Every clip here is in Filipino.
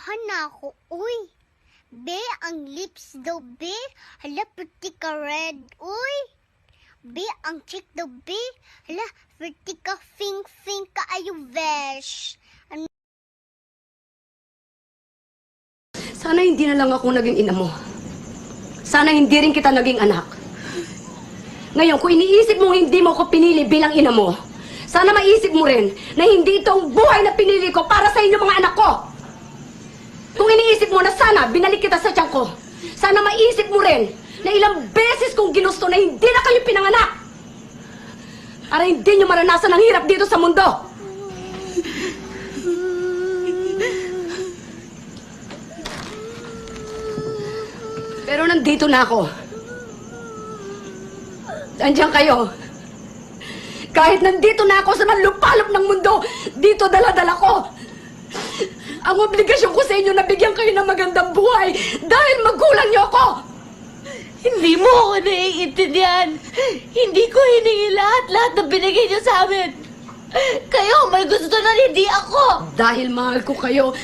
Kinakabahan na ako, uy. Be, ang lips daw, be. Hala, pretty ka red, uy. Be, ang cheek daw, be. Hala, pretty ka, fing ka, ayo, vesh. Sana hindi na lang ako naging ina mo. Sana hindi rin kita naging anak. Ngayon, kung iniisip mong hindi mo ko pinili bilang ina mo, sana maisip mo rin na hindi ito ang buhay na pinili ko para sa inyo mga anak ko. Kung iniisip mo na sana binalik kita sa tiyan ko, sana maisip mo rin na ilang beses kong ginusto na hindi na kayo pinanganak. Para hindi nyo maranasan ang hirap dito sa mundo. Pero nandito na ako. Andiyan kayo. Kahit nandito na ako sa manlupalop ng mundo, dito dala-dala ko. Ang obligasyon ko sa inyo na bigyan kayo ng magandang buhay dahil magulang niyo ako. Hindi mo ako naiintindihan. Hindi ko hiningi lahat na binigay niyo sa amin. Kayo may gusto na hindi ako. Dahil mahal ko kayo.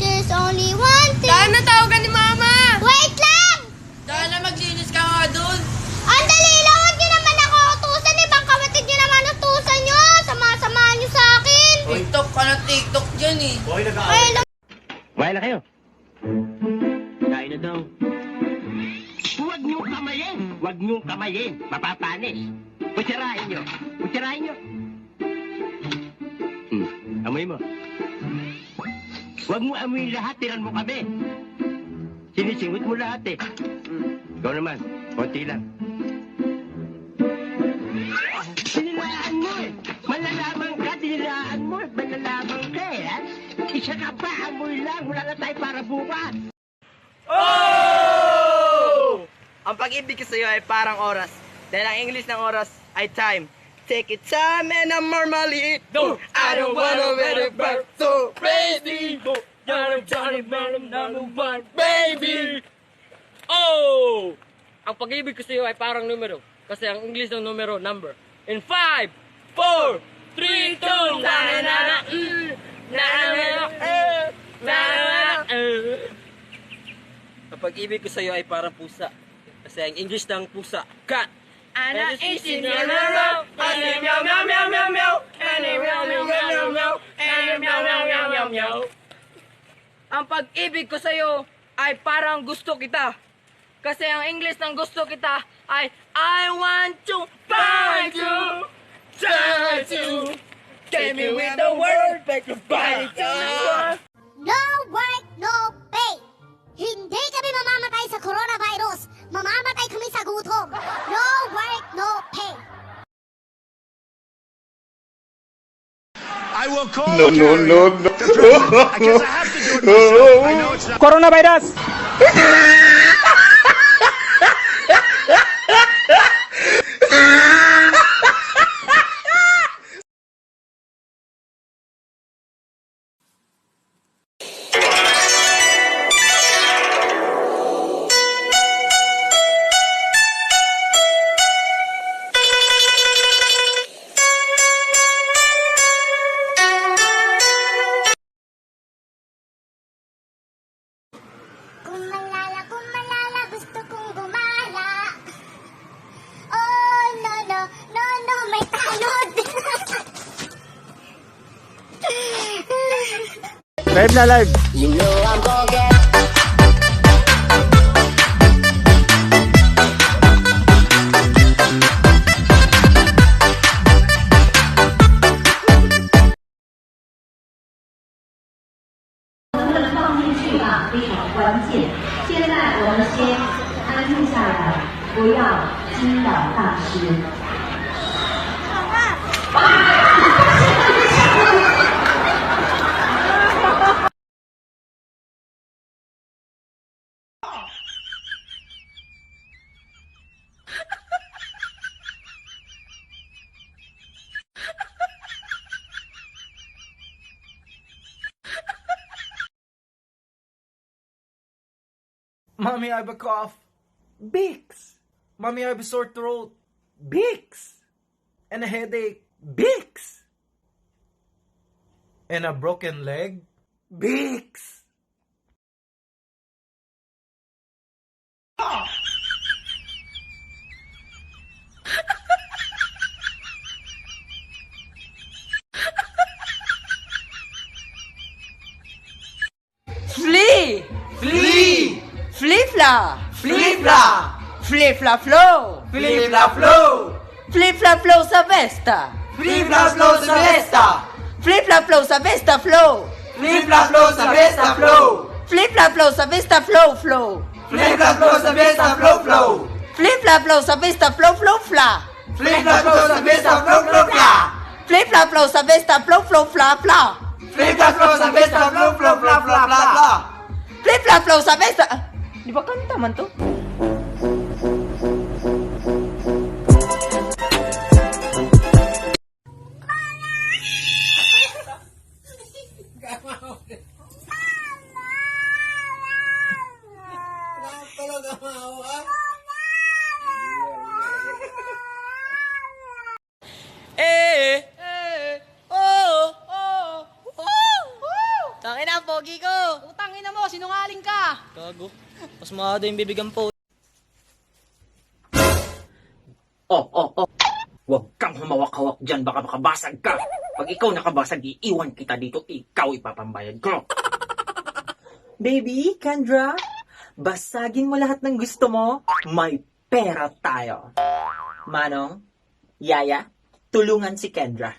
There's only one thing. Dahil natawagan ni Mama. Wait lang! Dahil na maglinis ka nga doon. Andali lang, huwag niyo naman ako utusan. Ibang kapatid niyo naman utusan niyo. Sama-samahan niyo sa akin. TikTok ka na TikTok dyan eh. Ay, Kumain na kayo. Kain na daw. Huwag niyong kamayin! Huwag niyong kamayin! Mapapanis! Kutsarahin niyo! Kutsarahin niyo! Amoy mo. Huwag mo amoyin lahat, tiran mo kami. Sinisingot mo lahat eh. Ikaw naman, konti lang. Sinilaan mo eh. Malalaman ka, sinilaan mo eh. Malalaman ka eh. Ha? Isa ka pa, amoy lang. Wala na tayo para bukas. Oh! Ang pag-ibig ko sa'yo ay parang oras. Dahil ang English ng oras ay time. Take it time and I'm normally. No, I don't wanna let it back so crazy. Johnny, number one, baby. Oh! Ang pag-ibig ko sa iyo ay parang numero. Kasi ang English ng numero, number. In 5, 4, 3, 2, na-na-na-na, na-na-na-na, na-na-na-na. Ang pag-ibig ko sa'yo ay parang pusa. Kasi ang English ng pusa, cat. Ana isi meow meow meow meow meow meow meow meow ana meow meow meow meow ana meow meow meow meow meow. Ang pag-ibig ko sa iyo ay parang gusto kita. Kasi ang English ng gusto kita ay I want to find you, try to get me with the world, make your body turn. no work, no pay. Hindi kami mamamatay sa coronavirus. Mamamatay kami sa gutom. No work, no pay. I will call No, no, no, no. I guess I have to do it myself. I know it's not Coronavirus! Kung malala, gusto kong gumala. Oh, no, no, no, no, may tanod. Live na live! Mommy, I have a cough. Vicks. Mommy, I have a sore throat. Vicks. And a headache. Vicks. And a broken leg. Vicks. Flea! Flea. Flip-fla! Flip-fla. Flip-fla-flow! Flip-fla-flow. Flip-fla-flow sa Vesta! Flip-fla-flow sa Vesta. Flip-fla-flow sa Vesta Flow! Flip-fla-flow sa Vesta Flow. Flip-fla-flow sa Vesta Flow Flow! Flip-fla-flow sa Vesta Flow Flow. Flip-fla-flow sa Vesta Flow Flow Fla! Flip-fla-flow sa Vesta Flow Flow Fla. Flip-fla-flow sa Vesta Flow Flow Fla Fla! Flip-fla-flow sa Vesta Flow Flow Fla Fla Fla Fla. Flip-fla-flow sa Vesta... Di ba kanta man to? Tangin na, pogi ko! Utangin na mo, sinungaling ka! Gago. Mas mahado yung bibigyan po. Oh. Huwag kang humawak-hawak dyan, baka makabasag ka. Pag ikaw nakabasag, iiwan kita dito, ikaw ipapambayad ko. Baby, Kendra, basagin mo lahat ng gusto mo, may pera tayo. Manong, Yaya, tulungan si Kendra.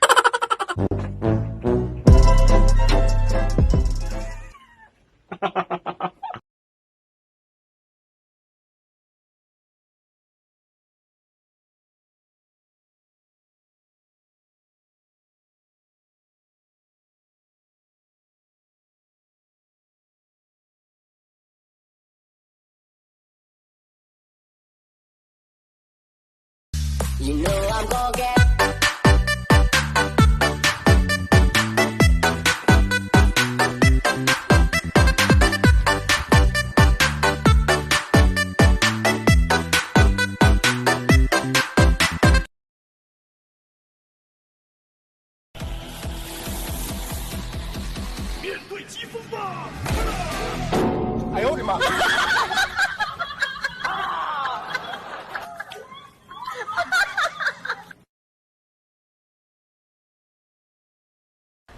You know I'm gonna get...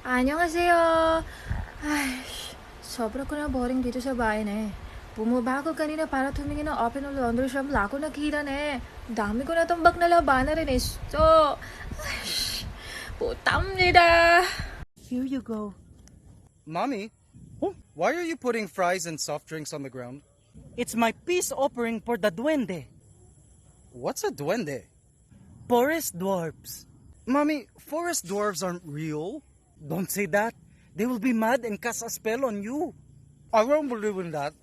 Annyeonghaseyo. Ay, sobra ko na boring dito sa bahay na eh. Bumaba ako kanina para tumingin ng open ng laundry shop. Wala ko nakita na eh. Dami ko na tambak na labanan rin eh. So, ay, putam nida. Here you go. Mommy, why are you putting fries and soft drinks on the ground? It's my peace offering for the duende. What's a duende? Forest dwarfs. Mommy, forest dwarves aren't real. Don't say that. They will be mad and cast a spell on you. I don't believe in that.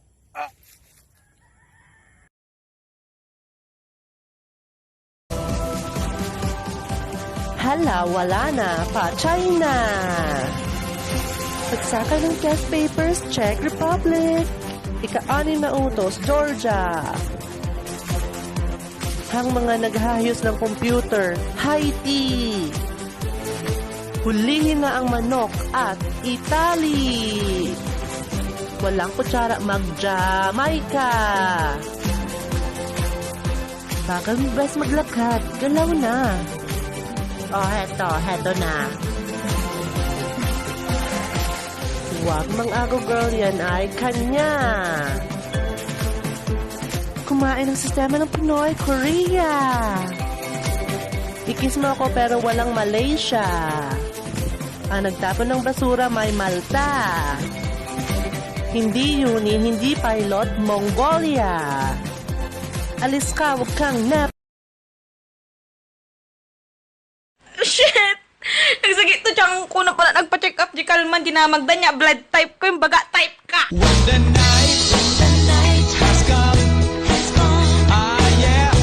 Hala, wala na. Pa-China. Pagsaka ng test papers, Czech Republic. Ika-6 na utos, Georgia. Ang mga naghahayos ng computer, Haiti. Hulihin na ang manok at Italy. Walang kutsara, mag-Jamaica. Bakal bas maglakad, galaw na. Oh, heto na. Huwag mang-agaw girl, yan ay kanya. Kumain ng sistema ng Pinoy, Korea. Ikis mo ako pero walang Malaysia. Ang nagtapon ng basura may Malta. Hindi Yunin, hindi pilot, Mongolia. Alis ka, huwag kang nap. Shit! Nagsagit to tiyang ko na pala nagpa-check up di kalman di na magdanya blood type ko yung baga type ka. When the night has come,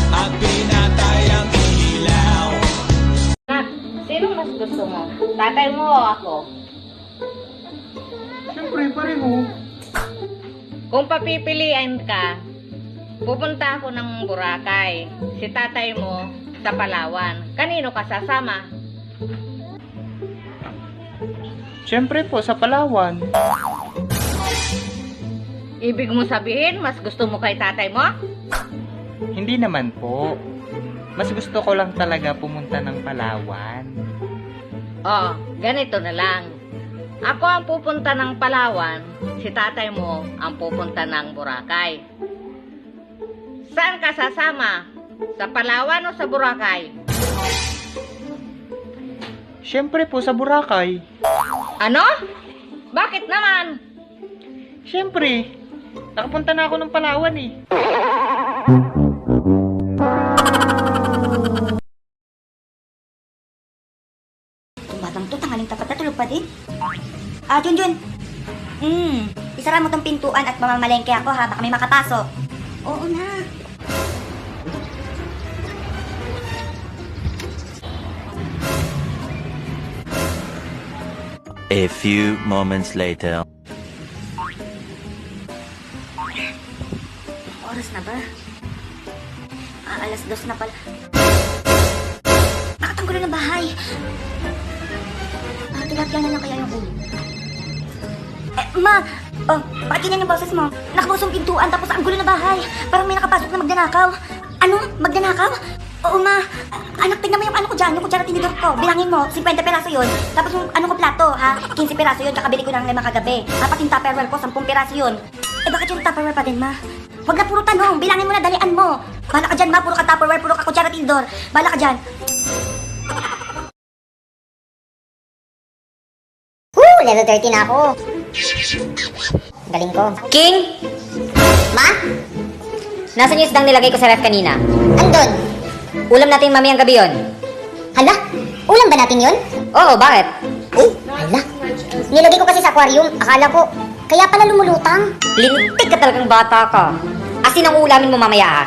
at pinatay ang ilaw. Sino mas gusto mo? Tatay mo o ako? Siyempre, pareho. Kung papipilian ka, pupunta ako ng Boracay. Si tatay mo sa Palawan. Kanino ka sasama? Siyempre po, sa Palawan. Ibig mo sabihin, mas gusto mo kay tatay mo? Hindi naman po. Mas gusto ko lang talaga pumunta ng Palawan. Oh, ganito na lang. Ako ang pupunta ng Palawan, si tatay mo ang pupunta ng Boracay. Saan ka sasama? Sa Palawan o sa Boracay? Siyempre po, sa Boracay. Ano? Bakit naman? Siyempre, nakapunta na ako ng Palawan eh. Itong batang to, tanghaling tapat na tulog pa din. Junjun. Isara mo tong pintuan at mamamalengke ako ha, baka may makapasok. Oo na. A few moments later. Oras na ba? Alas 2 na pala. Bakit ang gulo ng bahay? Tilapia na lang kaya yung ulo. Ma! Oh, bakit ganyan yung boses mo? Nakabukas yung pintuan tapos ang gulo ng bahay. Parang may nakapasok na magnanakaw. Ano? Magnanakaw? Oo, ma. Anak, tignan mo yung ano ko dyan, yung kutsara tinidor ko. Bilangin mo, 50 peraso yun. Tapos yung ano ko plato, ha? 15 peraso yun, kakabili ko ng 5 kagabi. Dapat yung Tupperware ko, 10 peraso yun. Bakit yung Tupperware pa din, ma? Huwag na puro tanong, bilangin mo na, dalian mo. Bala ka dyan, ma, puro ka Tupperware, puro ka kutsara tinidor. Bala ka dyan. Level 30 na ako. Galing ko. King? Ma? Nasaan yung isdang nilagay ko sa ref kanina? Andun. Ulam natin mamayang gabi yun. Hala? Ulam ba natin yun? Oo, bakit? Hala. Nilagay ko kasi sa aquarium. Akala ko, kaya pala lumulutang. Lintik ka talagang bata ka. Asin ang ulamin mo mamaya ha.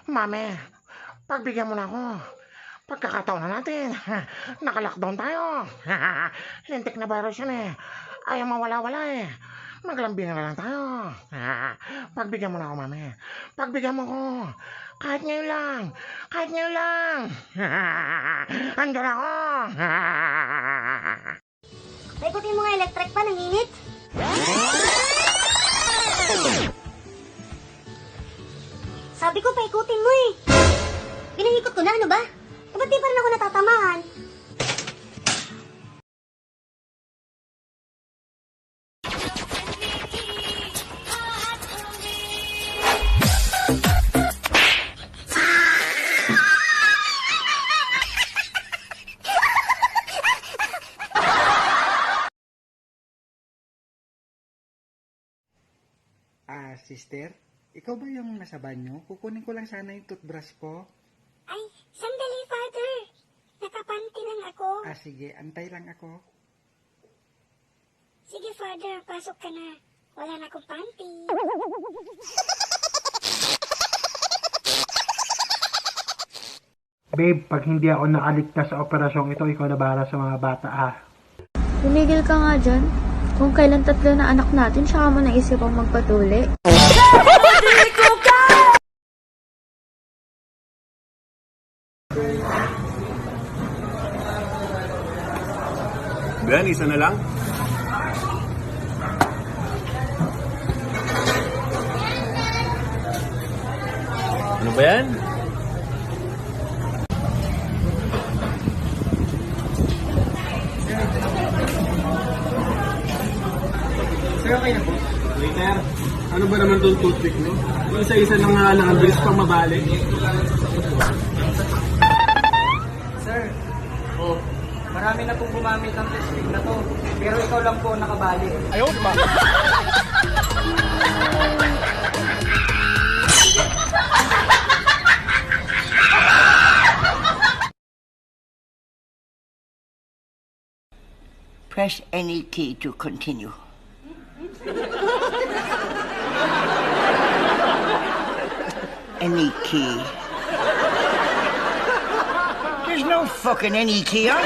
Mami, pagbigyan mo na ako. Pagkakataon na natin. Naka-lockdown tayo. Lintik na virus yun eh. Ayaw mawala-wala eh. Maglambing na lang tayo. Pagbigyan mo na ako, mami. Pagbigyan mo ko. Kahit ngayon lang. Kahit ngayon lang. Andun ako. Paikutin mo nga electric pa, nanginit. Sabi ko, paikutin mo eh. Pinahikot ko na, ano ba? Ba't di pa rin ako natatamaan? Sister? Ikaw ba yung nasa banyo? Kukunin ko lang sana yung toothbrush ko. Ay, sandali, Father. Nakapanty lang ako. Sige. Antay lang ako. Sige, Father. Pasok ka na. Wala na akong panty. Babe, pag hindi ako nakaligtas sa operasyong ito, ikaw na bahala sa mga bata, ha? Tumigil ka nga dyan. Kung kailan 3 na anak natin, saka mo naisip ang magpatuli. Ben, isa na lang? Ano ba yan? Sir, okay na po. Waiter, ano ba naman itong toothpick mo? Isa-isa lang nga lang, ang bilis pang mabalik. Sir, marami na pong gumamit ng toothpick na to. Pero ikaw lang po nakabali. Ayaw, di ba? Press any key to continue. Any key. There's no fucking any key on.